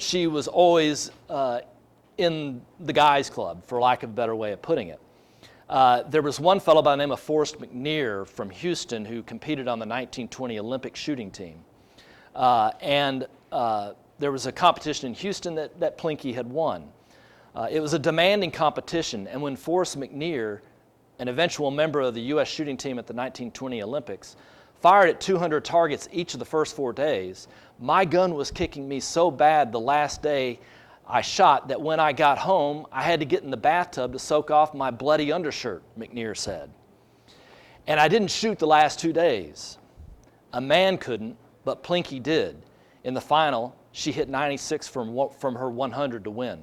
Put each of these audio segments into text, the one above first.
she was always in the guys club, for lack of a better way of putting it. There was one fellow by the name of Forrest McNear from Houston who competed on the 1920 Olympic shooting team. And there was a competition in Houston that Plinky had won. It was a demanding competition, and when Forrest McNear, an eventual member of the U.S. shooting team at the 1920 Olympics, fired at 200 targets each of the first 4 days, my gun was kicking me so bad the last day I shot that when I got home, I had to get in the bathtub to soak off my bloody undershirt, McNear said. And I didn't shoot the last 2 days. A man couldn't, but Plinky did. In the final, she hit 96 from her 100 to win.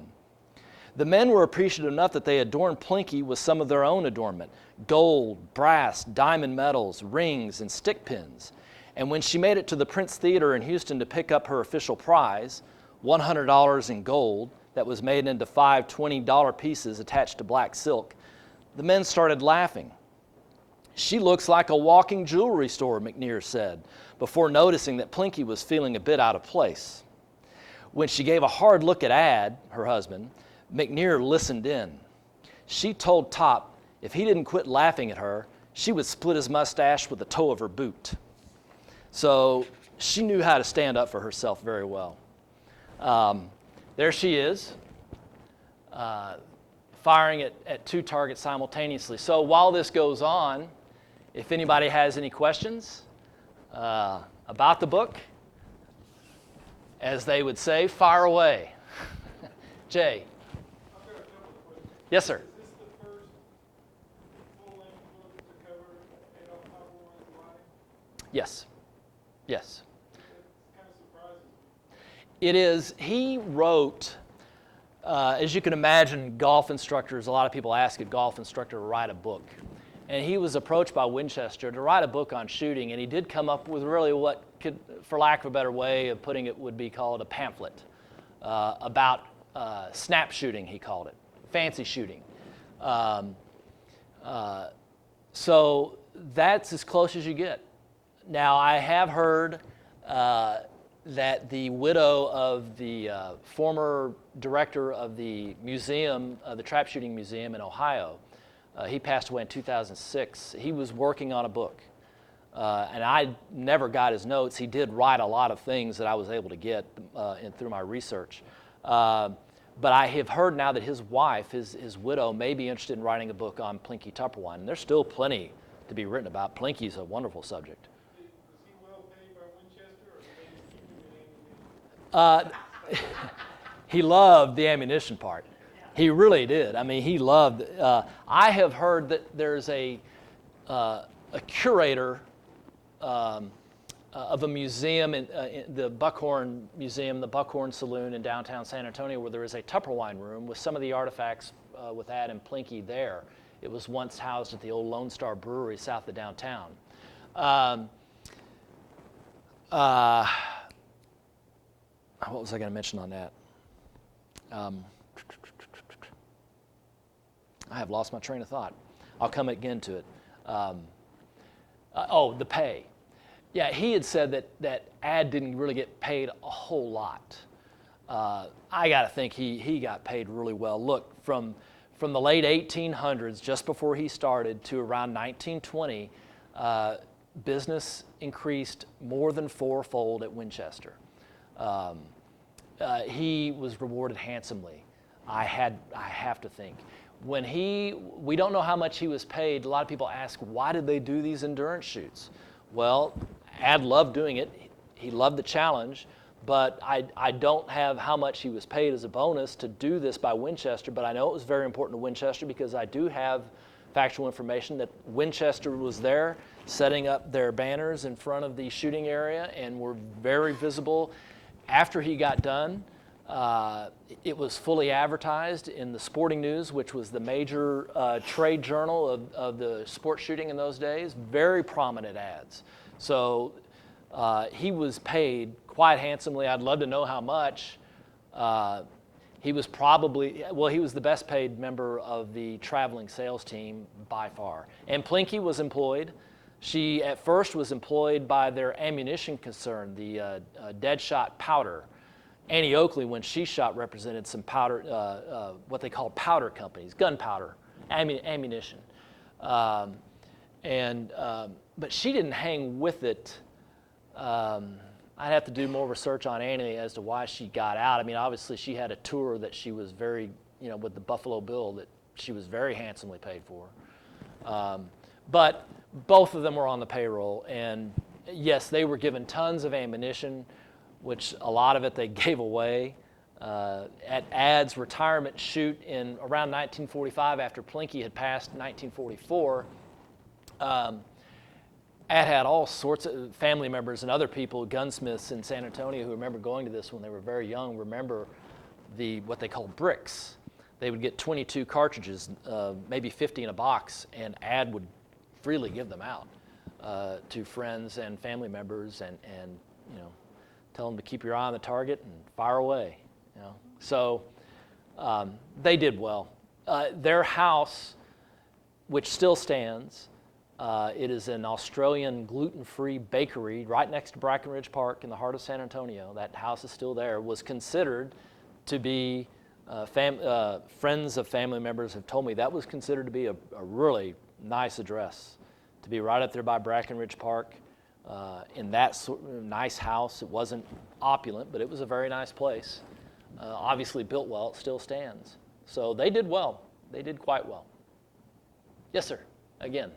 The men were appreciative enough that they adorned Plinky with some of their own adornment: gold, brass, diamond medals, rings, and stick pins. And when she made it to the Prince Theater in Houston to pick up her official prize, $100 in gold that was made into 5 $20 pieces attached to black silk, the men started laughing. "She looks like a walking jewelry store," McNear said, before noticing that Plinky was feeling a bit out of place. When she gave a hard look at Ad, her husband, McNear listened in. She told Top if he didn't quit laughing at her, she would split his mustache with the toe of her boot. So she knew how to stand up for herself very well. There she is, firing at 2 targets simultaneously. So while this goes on, if anybody has any questions about the book, as they would say, fire away. Jay. Yes, sir. Is this the first full-length book to cover Adolph Toepperwein's life? Yes. Yes. It's kind of surprising. It is. He wrote, as you can imagine, golf instructors, a lot of people ask a golf instructor to write a book. And he was approached by Winchester to write a book on shooting, and he did come up with really what could, for lack of a better way of putting it, would be called a pamphlet about snap shooting, he called it. Fancy shooting. So that's as close as you get. Now, I have heard that the widow of the former director of the museum, the trap shooting museum in Ohio, he passed away in 2006. He was working on a book. And I never got his notes. He did write a lot of things that I was able to get through my research. But I have heard now that his wife, his widow, may be interested in writing a book on Plinky Toepperwein. And there's still plenty to be written about. Plinky's a wonderful subject. Was he well paid by Winchester, or did they just keep him in ammunition? He loved the ammunition part. He really did. I mean, he loved. I have heard that there's a curator of a museum, in the Buckhorn Museum, the Buckhorn Saloon in downtown San Antonio, where there is a Toepperwein room with some of the artifacts with Ad and Plinky there. It was once housed at the old Lone Star Brewery south of downtown. What was I going to mention on that? I have lost my train of thought. I'll come again to it. The pay. Yeah, he had said that Ad didn't really get paid a whole lot. I got to think he got paid really well. Look, from the late 1800s, just before he started, to around 1920, business increased more than fourfold at Winchester. He was rewarded handsomely. I have to think. We don't know how much he was paid. A lot of people ask, why did they do these endurance shoots? Well, Ad loved doing it. He loved the challenge, but I don't have how much he was paid as a bonus to do this by Winchester, but I know it was very important to Winchester because I do have factual information that Winchester was there setting up their banners in front of the shooting area and were very visible. After he got done, it was fully advertised in the Sporting News, which was the major trade journal of the sport shooting in those days. Very prominent ads. So he was paid quite handsomely. I'd love to know how much. He was he was the best paid member of the traveling sales team by far. And Plinky was employed. She at first was employed by their ammunition concern, the Deadshot powder. Annie Oakley, when she shot, represented some powder, what they call powder companies, gunpowder, ammunition. But she didn't hang with it. I'd have to do more research on Annie as to why she got out. I mean, obviously she had a tour that she was very, with the Buffalo Bill that she was very handsomely paid for. But both of them were on the payroll, and yes, they were given tons of ammunition, which a lot of it they gave away. At Ad's retirement shoot in around 1945, after Plinky had passed in 1944, Ad had all sorts of family members and other people, gunsmiths in San Antonio, who remember going to this when they were very young, remember what they called bricks. They would get 22 cartridges, maybe 50 in a box, and Ad would freely give them out to friends and family members, and tell them to keep your eye on the target and fire away. So they did well. Their house, which still stands, it is an Australian gluten-free bakery right next to Brackenridge Park in the heart of San Antonio. That house is still there. Was considered to be, friends of family members have told me that was considered to be a really nice address, to be right up there by Brackenridge Park in that nice house. It wasn't opulent, but it was a very nice place. Obviously built well. It still stands. So they did well. They did quite well. Yes, sir. Again,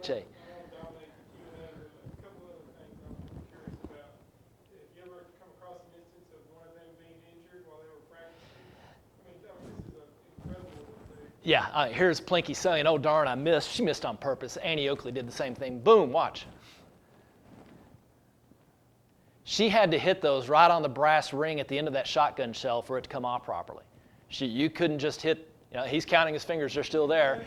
Jay. I want to dominate you had a couple other things I'm curious about. Have you ever come across an instance of one of them being injured while they were practicing? I mean, this is incredible that they... Yeah, here's Plinky saying, "Oh darn, I missed." She missed on purpose. Annie Oakley did the same thing. Boom, watch. She had to hit those right on the brass ring at the end of that shotgun shell for it to come off properly. You couldn't just hit, he's counting his fingers, they're still there.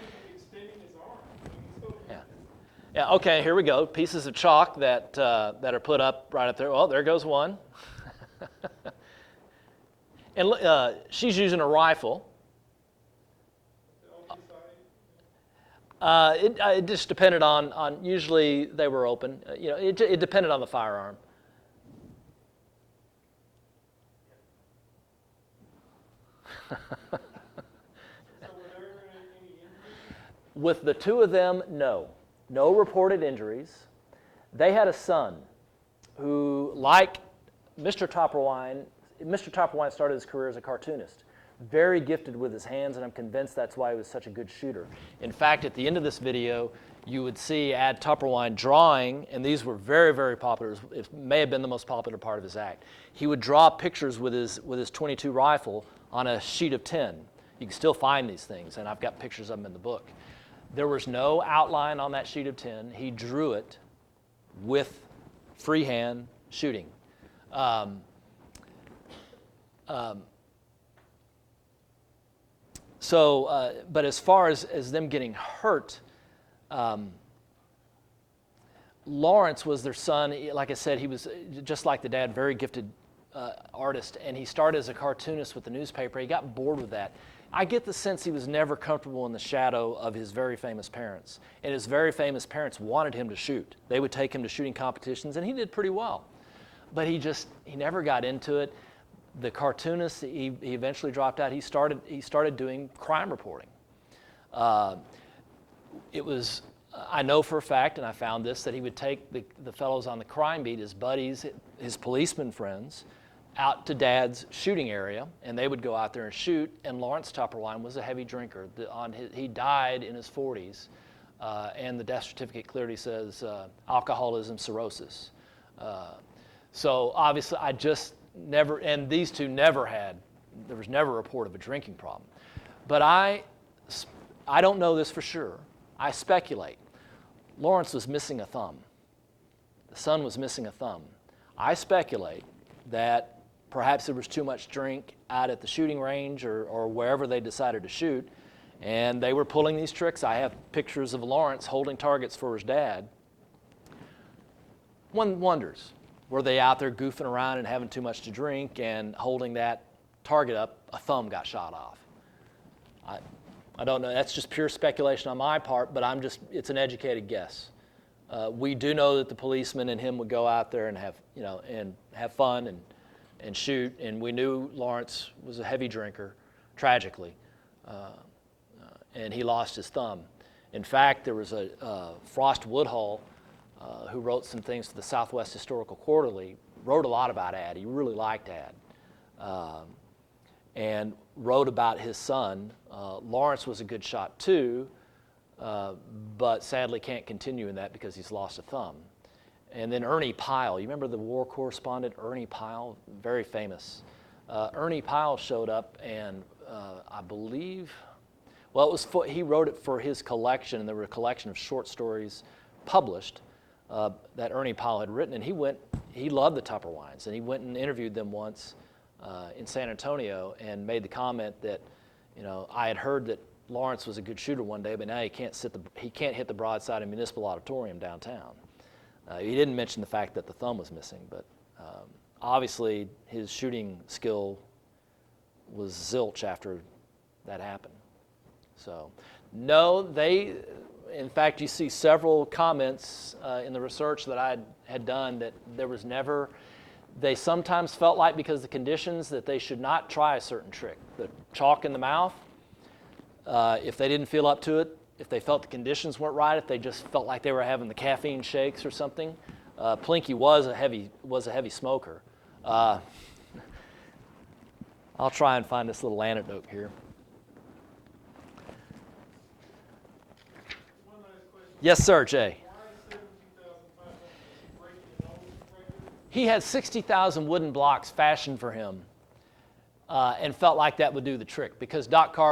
Yeah, okay, here we go. Pieces of chalk that are put up right up there. Well, there goes one. And she's using a rifle. It just depended on, usually they were open. It depended on the firearm. With the two of them, no. No reported injuries. They had a son who, like Mr. Toepperwein started his career as a cartoonist. Very gifted with his hands, and I'm convinced that's why he was such a good shooter. In fact, at the end of this video, you would see Ad Toepperwein drawing, and these were very, very popular. It may have been the most popular part of his act. He would draw pictures with his .22 rifle on a sheet of tin. You can still find these things, and I've got pictures of them in the book. There was no outline on that sheet of tin. He drew it with freehand shooting. But as far as them getting hurt, Lawrence was their son. Like I said, he was just like the dad, very gifted artist, and he started as a cartoonist with the newspaper. He got bored with that. I get the sense he was never comfortable in the shadow of his very famous parents, and his very famous parents wanted him to shoot. They would take him to shooting competitions, and he did pretty well, but he never got into it. The cartoonist, he eventually dropped out. He started doing crime reporting. It was, I know for a fact, and I found this, that he would take the fellows on the crime beat, his buddies, his policeman friends, out to Dad's shooting area, and they would go out there and shoot. And Lawrence Toepperwein was a heavy drinker. He died in his 40s, and the death certificate clearly says alcoholism, cirrhosis. So obviously, I just never, and these two never had, there was never a report of a drinking problem. But I don't know this for sure. I speculate. Lawrence was missing a thumb. The son was missing a thumb. I speculate that perhaps there was too much drink out at the shooting range or wherever they decided to shoot, and they were pulling these tricks. I have pictures of Lawrence holding targets for his dad. One wonders, were they out there goofing around and having too much to drink and holding that target up, a thumb got shot off? I don't know. That's just pure speculation on my part, but it's an educated guess. We do know that the policeman and him would go out there and have fun and and shoot. And we knew Lawrence was a heavy drinker, tragically, and he lost his thumb. In fact, there was a Frost Woodhull, who wrote some things for the Southwest Historical Quarterly, wrote a lot about Ad. He really liked Ad, and wrote about his son. Lawrence was a good shot too, but sadly can't continue in that because he's lost a thumb. And then Ernie Pyle, you remember the war correspondent Ernie Pyle, very famous. Ernie Pyle showed up, and I believe, well, he wrote it for his collection, and there were a collection of short stories published that Ernie Pyle had written, and he loved the Toepperweins, and he went and interviewed them once in San Antonio and made the comment that, I had heard that Lawrence was a good shooter one day, but now he can't hit the broadside in Municipal Auditorium downtown. He didn't mention the fact that the thumb was missing, but obviously his shooting skill was zilch after that happened. So, no, in fact, you see several comments in the research that I had done that there was never, they sometimes felt like because of the conditions that they should not try a certain trick. The chalk in the mouth, if they didn't feel up to it, if they felt the conditions weren't right, if they just felt like they were having the caffeine shakes or something. Plinky was a heavy smoker. I'll try and find this little anecdote here. One last question. Yes, sir, Jay. Why 17,500 breaking an old record? He had 60,000 wooden blocks fashioned for him and felt like that would do the trick because Doc Carver